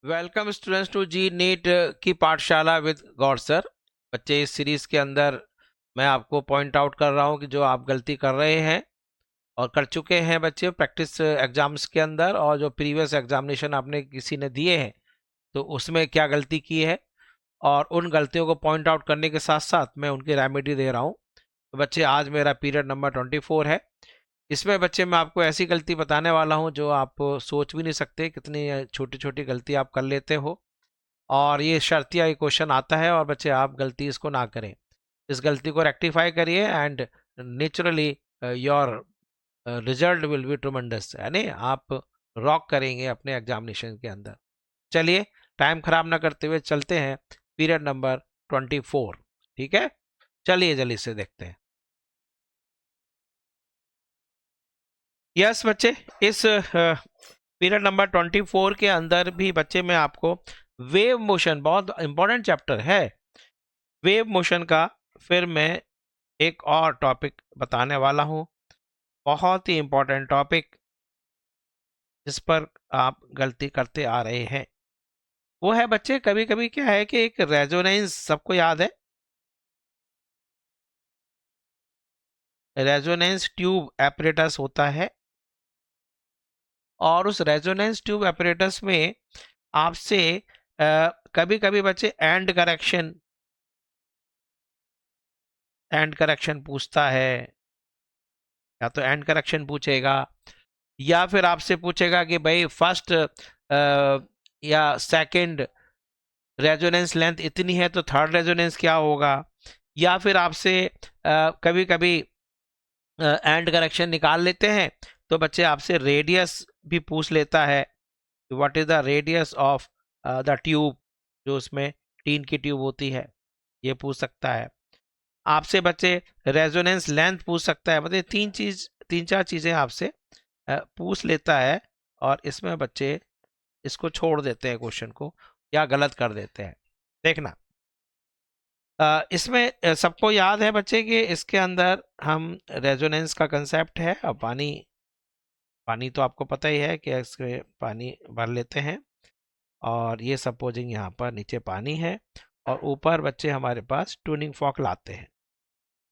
Welcome students to JEE NEET की पाठशाला with Gaur sir. बच्चे, इस सीरीज के अंदर मैं आपको पॉइंट आउट कर रहा हूं कि जो आप गलती कर रहे हैं और कर चुके हैं बच्चे प्रैक्टिस एग्जाम्स के अंदर, और जो प्रीवियस एग्जामिनेशन आपने किसी ने दिए हैं तो उसमें क्या गलती की है, और उन गलतियों को पॉइंट आउट करने के साथ साथ मैं उनकी रेमेडी दे रहा हूँ। तो बच्चे, आज मेरा पीरियड नंबर 24 है। इसमें बच्चे मैं आपको ऐसी गलती बताने वाला हूँ जो आप सोच भी नहीं सकते कितनी छोटी छोटी गलती आप कर लेते हो, और ये शर्तिया ये क्वेश्चन आता है और बच्चे आप गलती इसको ना करें, इस गलती को रेक्टिफाई करिए and naturally your result will be tremendous, यानी आप रॉक करेंगे अपने एग्जामिनेशन के अंदर। चलिए, टाइम खराब ना करते हुए चलते हैं पीरियड नंबर 24। ठीक है, चलिए जल्दी से देखते हैं। यस बच्चे, इस पीरियड नंबर 24 के अंदर भी बच्चे मैं आपको वेव मोशन, बहुत इंपॉर्टेंट चैप्टर है वेव मोशन का, फिर मैं एक और टॉपिक बताने वाला हूं, बहुत ही इंपॉर्टेंट टॉपिक जिस पर आप गलती करते आ रहे हैं। वो है बच्चे, कभी कभी क्या है कि एक रेजोनेंस, सबको याद है रेजोनेंस ट्यूब एपरेटस होता है, और उस रेजोनेंस ट्यूब एपरेटस में आपसे कभी कभी बच्चे एंड करेक्शन पूछता है, या तो एंड करेक्शन पूछेगा या फिर आपसे पूछेगा कि भाई फर्स्ट या सेकंड रेजोनेंस लेंथ इतनी है तो थर्ड रेजोनेंस क्या होगा, या फिर आपसे कभी कभी एंड करेक्शन निकाल लेते हैं तो बच्चे आपसे रेडियस भी पूछ लेता है, what is the radius of the tube, जो उसमें टीन की ट्यूब होती है, ये पूछ सकता है आपसे बच्चे। रेजोनेंस लेंथ पूछ सकता है, मतलब तीन चार चीजें आपसे पूछ लेता है, और इसमें बच्चे इसको छोड़ देते हैं क्वेश्चन को, या गलत कर देते हैं। देखना, इसमें सबको याद है बच्चे कि इसके अंदर हम रेजोनेंस का कंसेप्ट है, और पानी पानी तो आपको पता ही है कि इसके पानी भर लेते हैं, और ये सपोजिंग यहाँ पर नीचे पानी है और ऊपर बच्चे हमारे पास ट्यूनिंग फॉर्क लाते हैं।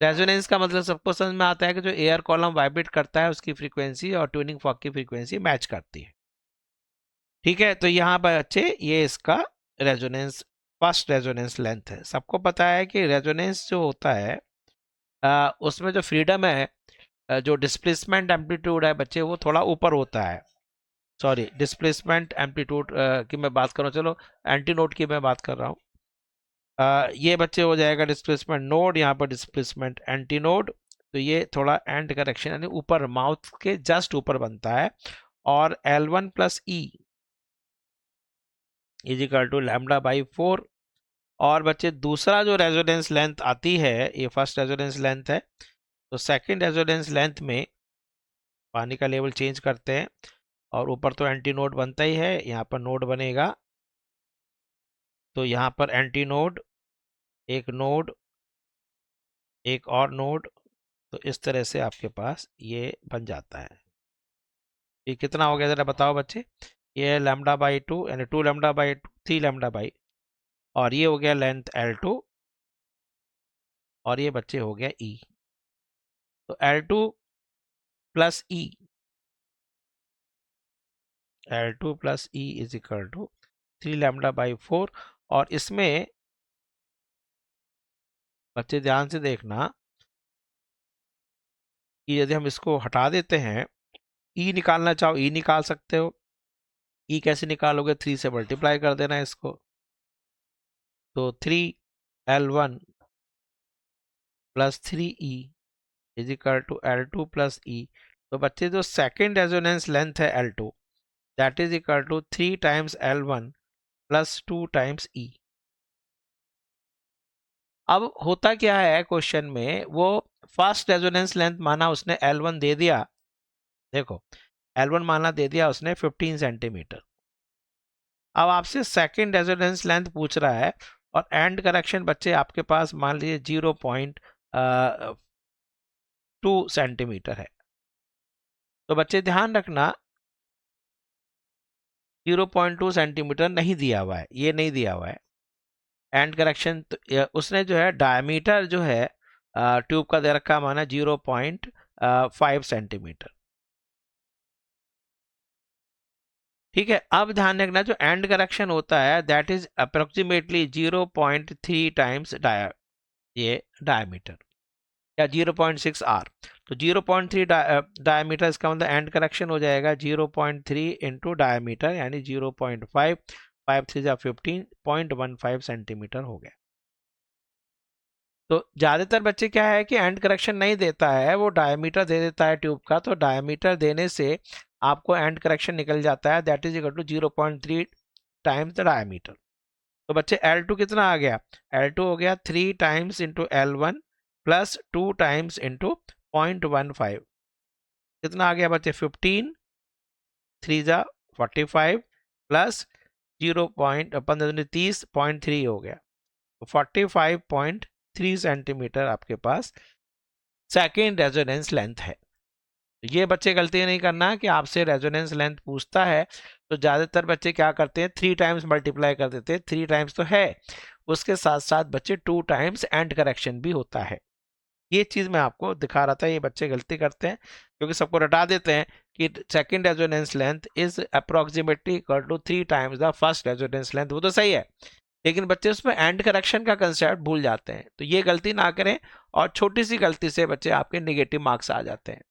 रेजोनेंस का मतलब सबको समझ में आता है कि जो एयर कॉलम वाइब्रेट करता है उसकी फ्रीक्वेंसी और ट्यूनिंग फॉर्क की फ्रीक्वेंसी मैच करती है। ठीक है, तो यहाँ पर बच्चे ये इसका रेजोनेंस, फर्स्ट रेजोनेंस लेंथ है। सबको पता है कि रेजोनेंस जो होता है उसमें जो फ्रीडम है, जो डिस्प्लेसमेंट एम्पलीट्यूड है बच्चे, वो थोड़ा ऊपर होता है। सॉरी, डिस्प्लेसमेंट एम्पलीट्यूड की मैं बात कर रहा हूँ, चलो एंटी नोड की मैं बात कर रहा हूँ। ये बच्चे हो जाएगा डिस्प्लेसमेंट नोड, यहाँ पर डिस्प्लेसमेंट एंटी नोड, तो ये थोड़ा एंड करेक्शन यानी ऊपर, माउथ के जस्ट ऊपर बनता है। और L1 plus E is equal to lambda by 4। और बच्चे दूसरा जो रेजोनेंस लेंथ आती है, ये फर्स्ट रेजोनेंस लेंथ है, तो सेकंड रेजोनेंस लेंथ में पानी का लेवल चेंज करते हैं, और ऊपर तो एंटी नोड बनता ही है, यहाँ पर नोड बनेगा, तो यहाँ पर एंटी नोड, नोड, एक और नोड, तो इस तरह से आपके पास ये बन जाता है। ये कितना हो गया जरा बताओ बच्चे, ये लैम्डा बाई 2 यानी 2 लैम्डा बाई 2, 3 लैम्डा बाई, और ये हो गया लेंथ L2, और ये बच्चे हो गया E, तो L2 plus E, L2 plus E is equal to 3 lambda by 4। और इसमें बच्चे ध्यान से देखना कि यदि हम इसको हटा देते हैं, ई निकालना चाहो ई निकाल सकते हो। ई कैसे निकालोगे, 3 से मल्टीप्लाई कर देना इसको, तो 3L1 plus 3E is equal to L2 plus E. तो बच्चे जो सेकेंड रेजोनेंस लेंथ है L2, that is equal to 3 times L1 plus 2 times E. अब होता क्या है क्वेश्चन में, वो फर्स्ट रेजोनेंस लेंथ माना उसने L1 दे दिया, देखो L1 माना दे दिया उसने 15 सेंटीमीटर। अब आपसे सेकंड रेजोनेंस लेंथ पूछ रहा है, और एंड करेक्शन बच्चे आपके पास मान लीजिए 0.2 सेंटीमीटर है। तो बच्चे ध्यान रखना, 0.2 सेंटीमीटर नहीं दिया हुआ है, ये नहीं दिया हुआ है एंड करेक्शन। तो उसने जो है डायमीटर जो है ट्यूब का दे रखा माना 0.5 सेंटीमीटर। ठीक है, अब ध्यान रखना जो एंड करेक्शन होता है दैट इज अप्रोक्सीमेटली 0.3 टाइम्स ये डायमीटर या 0.6 आर। तो 0.3 डायमीटर इसका मतलब एंड करेक्शन हो जाएगा 0.3 इंटू डायमीटर यानी 0.5, 5 3 जा 15, 0.15 सेंटीमीटर हो गया। तो ज्यादातर बच्चे क्या है कि एंड करेक्शन नहीं देता है, वो डायमीटर दे देता है ट्यूब का। तो डायमीटर देने से आपको एंड करेक्शन निकल जाता है that is equal to 0.3 times the diameter. तो बच्चे L2 कितना आ गया, L2 हो गया 3 times into L1 plus 2 times into 0.15। कितना आ गया बच्चे 15, 3 जा 45 प्लस 0.15 हो गया। तो 45.3 सेंटीमीटर आपके पास सेकेंड रेजोनेंस लेंथ है। ये बच्चे गलती नहीं करना कि आपसे रेजोनेंस लेंथ पूछता है तो ज्यादातर बच्चे क्या करते हैं 3 टाइम्स मल्टीप्लाई कर देते हैं। 3 टाइम्स तो है, उसके साथ साथ बच्चे 2 टाइम्स एंड करेक्शन भी होता है। ये चीज मैं आपको दिखा रहा था, ये बच्चे गलती करते हैं क्योंकि सबको रटा देते हैं कि second resonance length is approximately equal to 3 times the first resonance length. वो तो सही है, लेकिन बच्चे उसमें एंड करेक्शन का कंसेप्ट भूल जाते हैं। तो ये गलती ना करें, और छोटी सी गलती से बच्चे आपके नेगेटिव मार्क्स आ जाते हैं।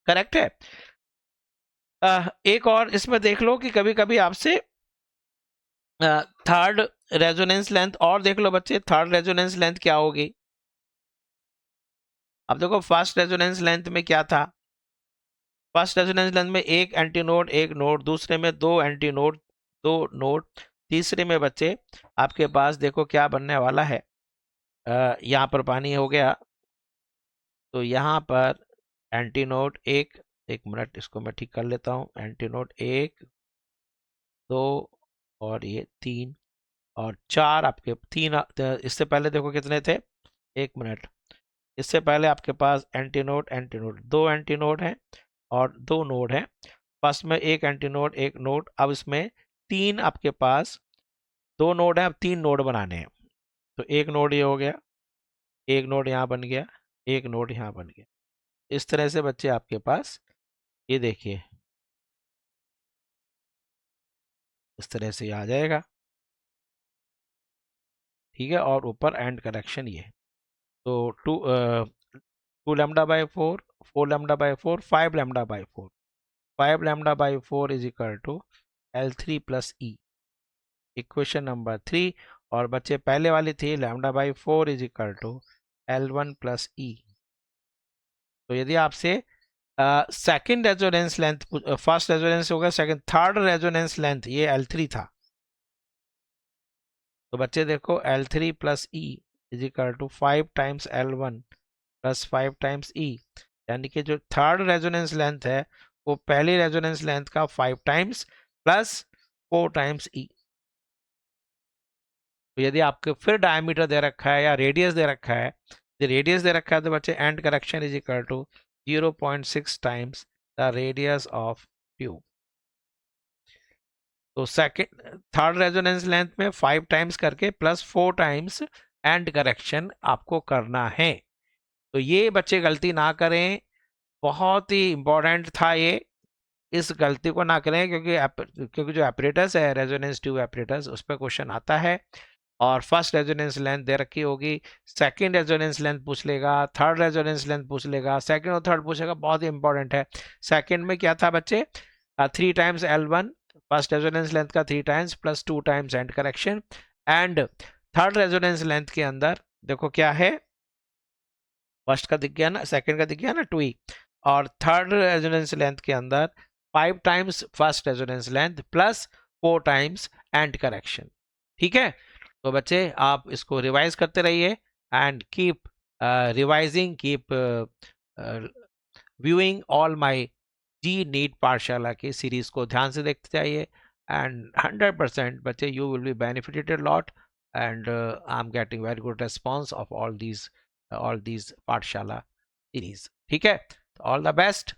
करेक्ट है। एक और इसमें देख लो कि कभी कभी आपसे थर्ड रेजोनेंस लेंथ और देख लो बच्चे, थर्ड रेजोनेंस लेंथ क्या होगी। अब देखो फर्स्ट रेजोनेंस लेंथ में क्या था, फर्स्ट रेजोनेंस लेंथ में एक एंटी नोड एक नोड, दूसरे में दो एंटी नोड दो नोड, तीसरे में बच्चे आपके पास देखो क्या बनने वाला है। यहाँ पर पानी हो गया, तो यहाँ पर एंटी नोड एक मिनट इसको मैं ठीक कर लेता हूँ। एंटी नोड 1 2 और ये 3 और 4 आपके तीन। इससे पहले देखो कितने थे, एक मिनट, इससे पहले आपके पास एंटी नोड दो एंटी नोड है और दो नोड है। फर्स्ट में एक एंटी नोड एक नोड, अब इसमें तीन आपके पास दो नोड है, अब तीन नोड बनाने हैं। तो एक नोड ये हो गया, एक नोड यहाँ बन गया, एक नोड यहाँ बन गया। इस तरह से बच्चे आपके पास ये देखिए इस तरह से आ जाएगा। ठीक है, और ऊपर एंड करेक्शन ये, तो 2 lambda by 4, 4 lambda by 4, 5 lambda by 4, 5 lambda by 4 is equal to L3 plus E, equation number 3। और बच्चे पहले वाली थी lambda by 4 is equal to L1 plus E. तो यदि आपसे second resonance length, first resonance होगा सेकंड, थर्ड रेजोनेंस लेंथ ये L3 था। तो बच्चे देखो L3 plus E is equal to 5 times L1 plus 5 times ई, यानी कि जो थर्ड रेजोनेंस लेंथ है वो पहली रेजोनेंस लेंथ का 5 टाइम्स प्लस 4 टाइम्स ई। तो यदि आपको फिर डायमीटर दे रखा है या रेडियस दे रखा है, यदि रेडियस दे रखा है तो बच्चे end correction is equal to 0.6 times the radius of tube. तो सेकंड थर्ड रेजोनेंस लेंथ में 5 टाइम्स करके प्लस 4 टाइम्स एंड करेक्शन आपको करना है। तो ये बच्चे गलती ना करें, बहुत ही इंपॉर्टेंट था ये, इस गलती को ना करें क्योंकि जो एपरेटस है रेजोनेंस ट्यूब एपरेटस उस पर क्वेश्चन आता है। और फर्स्ट रेजोनेंस लेंथ दे रखी होगी, सेकंड रेजोनेंस लेंथ पूछ लेगा, थर्ड रेजोनेंस लेंथ पूछ लेगा, सेकंड और थर्ड पूछेगा, बहुत ही इंपॉर्टेंट है। सेकंड में क्या था बच्चे, 3 times L1, first resonance length का 3 times plus 2 times end correction. And third resonance length के अंदर देखो क्या है, फर्स्ट का दिख गया ना, सेकंड का दिख गया ना 2e, और थर्ड रेजोनेंस लेंथ के अंदर 5 times first resonance length plus 4 times end correction. ठीक है, तो बच्चे आप इसको रिवाइज करते रहिए and keep revising, keep viewing all my JEE NEET पाठशाला की सीरीज को ध्यान से देखते जाइए एंड 100% बच्चे you will be benefited lot and I am getting very good response of all these पाठशाला सीरीज। ठीक है, ऑल द बेस्ट।